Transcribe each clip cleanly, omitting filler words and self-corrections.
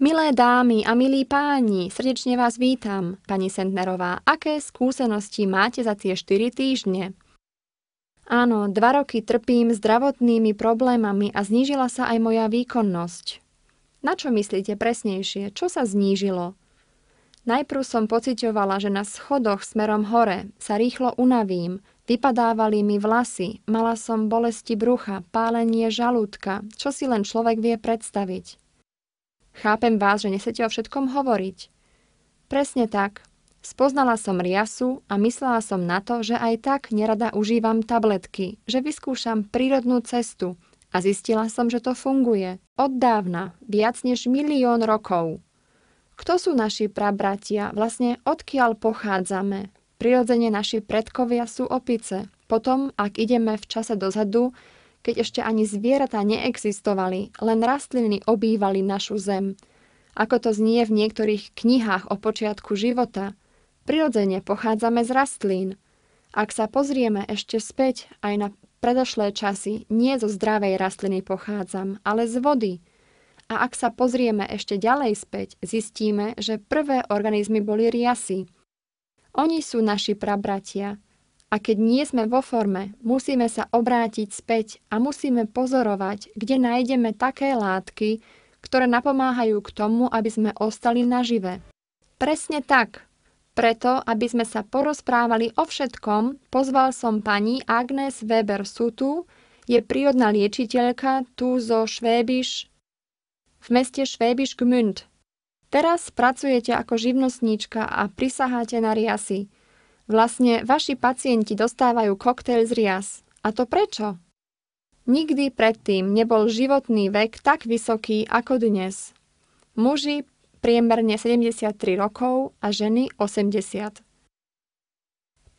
Milé dámy a milí páni, srdečne vás vítam, pani Sentnerová. Aké skúsenosti máte za tie 4 týždne? Áno, 2 roky trpím zdravotnými problémami a znížila sa aj moja výkonnosť. Na čo myslíte presnejšie? Čo sa znížilo? Najprv som pociťovala, že na schodoch smerom hore sa rýchlo unavím, vypadávali mi vlasy, mala som bolesti brucha, pálenie žalúdka, čo si len človek vie predstaviť. Chápem vás, že nechcete o všetkom hovoriť. Presne tak. Spoznala som riasu a myslela som na to, že aj tak nerada užívam tabletky, že vyskúšam prírodnú cestu a zistila som, že to funguje. Od dávna, viac než 1 000 000 rokov. Kto sú naši prabratia? Vlastne odkiaľ pochádzame? Prirodzene naši predkovia sú opice. Potom, ak ideme v čase dozadu, keď ešte ani zvieratá neexistovali, len rastliny obývali našu zem. Ako to znie v niektorých knihách o počiatku života, prirodzene pochádzame z rastlín. Ak sa pozrieme ešte späť aj na predošlé časy, nie zo zdravej rastliny pochádzam, ale z vody. A ak sa pozrieme ešte ďalej späť, zistíme, že prvé organizmy boli riasy. Oni sú naši prabratia. A keď nie sme vo forme, musíme sa obrátiť späť a musíme pozorovať, kde nájdeme také látky, ktoré napomáhajú k tomu, aby sme ostali nažive. Presne tak. Preto, aby sme sa porozprávali o všetkom, pozval som pani Agnes Weber-Sutu, je prírodná liečiteľka tu zo Schwäbisch v meste Schwäbisch Gmünd. Teraz pracujete ako živnostníčka a prisaháte na riasy. Vlastne vaši pacienti dostávajú koktail z rias. A to prečo? Nikdy predtým nebol životný vek tak vysoký ako dnes. Muži priemerne 73 rokov a ženy 80.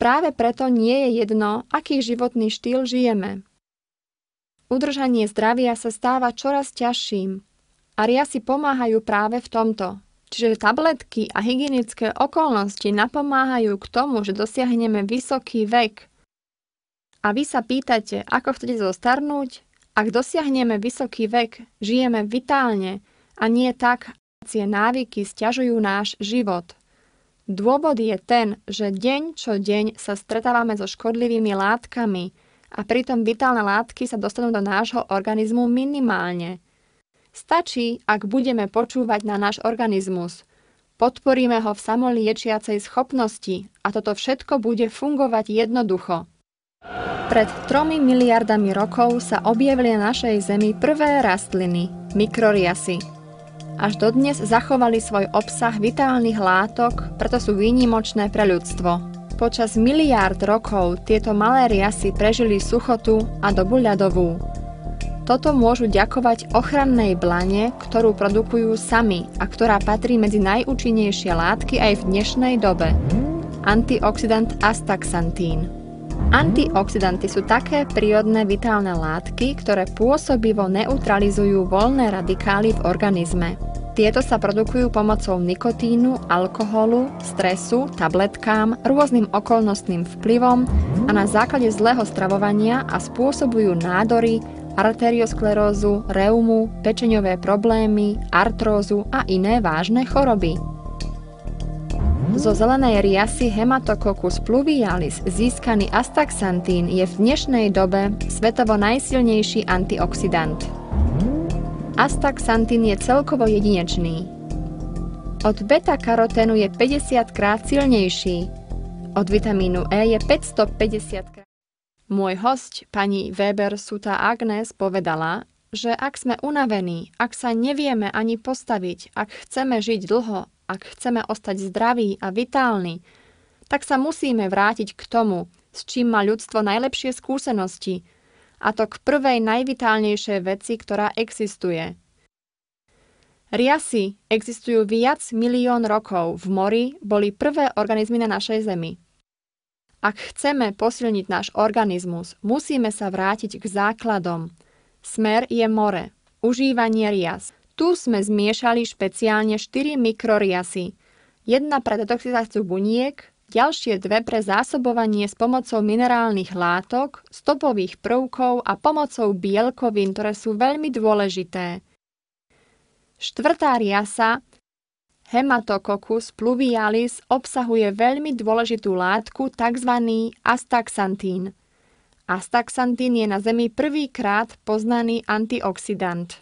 Práve preto nie je jedno, aký životný štýl žijeme. Udržanie zdravia sa stáva čoraz ťažším a riasy pomáhajú práve v tomto. Čiže tabletky a hygienické okolnosti napomáhajú k tomu, že dosiahneme vysoký vek. A vy sa pýtate, ako chcete zostarnúť? Ak dosiahneme vysoký vek, žijeme vitálne a nie tak, tie návyky sťažujú náš život. Dôvod je ten, že deň čo deň sa stretávame so škodlivými látkami a pritom vitálne látky sa dostanú do nášho organizmu minimálne. Stačí, ak budeme počúvať na náš organizmus. Podporíme ho v samoliečiacej schopnosti a toto všetko bude fungovať jednoducho. Pred 3 miliardami rokov sa objavili na našej Zemi prvé rastliny, mikroriasy. Až dodnes zachovali svoj obsah vitálnych látok, preto sú výnimočné pre ľudstvo. Počas miliárd rokov tieto malé riasy prežili suchotu a dobu ľadovú. Toto môžu ďakovať ochrannej blane, ktorú produkujú sami a ktorá patrí medzi najúčinnejšie látky aj v dnešnej dobe. Antioxidant astaxantín. Antioxidanty sú také prírodné vitálne látky, ktoré pôsobivo neutralizujú voľné radikály v organizme. Tieto sa produkujú pomocou nikotínu, alkoholu, stresu, tabletkám, rôznym okolnostným vplyvom a na základe zlého stravovania a spôsobujú nádory, arteriosklerózu, reumu, pečeňové problémy, artrózu a iné vážne choroby. Zo zelenej riasy Haematococcus pluvialis získaný astaxantín je v dnešnej dobe svetovo najsilnejší antioxidant. Astaxantín je celkovo jedinečný. Od beta-karoténu je 50 krát silnejší. Od vitamínu E je 550 krát. Môj hosť, pani Weber-Suta Agnes, povedala, že ak sme unavení, ak sa nevieme ani postaviť, ak chceme žiť dlho, ak chceme ostať zdraví a vitálni, tak sa musíme vrátiť k tomu, s čím má ľudstvo najlepšie skúsenosti, a to k prvej najvitálnejšej veci, ktorá existuje. Riasy existujú viac milión rokov. V mori boli prvé organizmy na našej Zemi. Ak chceme posilniť náš organizmus, musíme sa vrátiť k základom. Smer je more, užívanie rias. Tu sme zmiešali špeciálne 4 mikroriasy. Jedna pre detoxikáciu buniek, ďalšie 2 pre zásobovanie s pomocou minerálnych látok, stopových prvkov a pomocou bielkovín, ktoré sú veľmi dôležité. Štvrtá riasa Haematococcus pluvialis obsahuje veľmi dôležitú látku tzv. Astaxantín. Astaxantín je na Zemi prvýkrát poznaný antioxidant.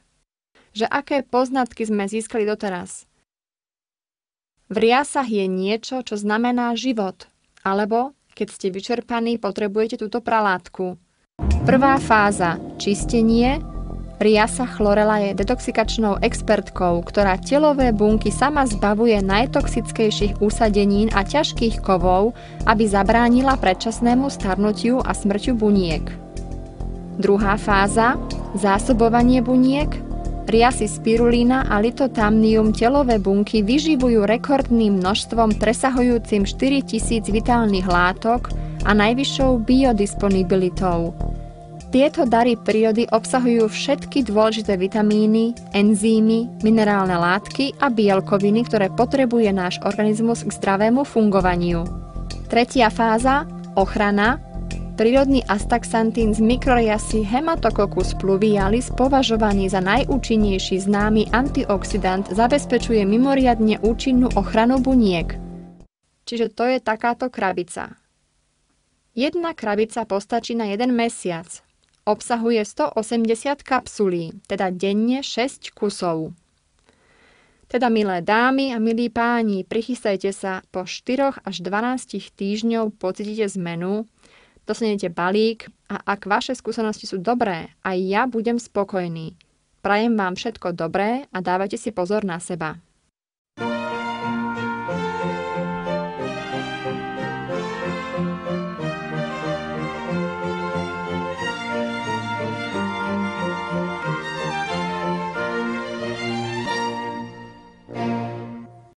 Že aké poznatky sme získali doteraz? V riasach je niečo, čo znamená život, alebo keď ste vyčerpaní, potrebujete túto pralátku. Prvá fáza – čistenie. Riasa chlorela je detoxikačnou expertkou, ktorá telové bunky sama zbavuje najtoxickejších úsadenín a ťažkých kovov, aby zabránila predčasnému starnutiu a smrťu buniek. Druhá fáza – zásobovanie buniek. Riasy spirulína a litotamnium telové bunky vyživujú rekordným množstvom presahujúcim 4000 vitálnych látok a najvyššou biodisponibilitou. Tieto dary prírody obsahujú všetky dôležité vitamíny, enzymy, minerálne látky a bielkoviny, ktoré potrebuje náš organizmus k zdravému fungovaniu. Tretia fáza – ochrana. Prírodný astaxantín z mikroriasy Haematococcus pluvialis, považovaný za najúčinnejší známy antioxidant, zabezpečuje mimoriadne účinnú ochranu buniek. Čiže to je takáto krabica. Jedna krabica postačí na 1 mesiac. Obsahuje 180 kapsulí, teda denne 6 kusov. Teda milé dámy a milí páni, prichystajte sa, po 4 až 12 týždňov pocítite zmenu, dostanete balík a ak vaše skúsenosti sú dobré, aj ja budem spokojný. Prajem vám všetko dobré a dávajte si pozor na seba.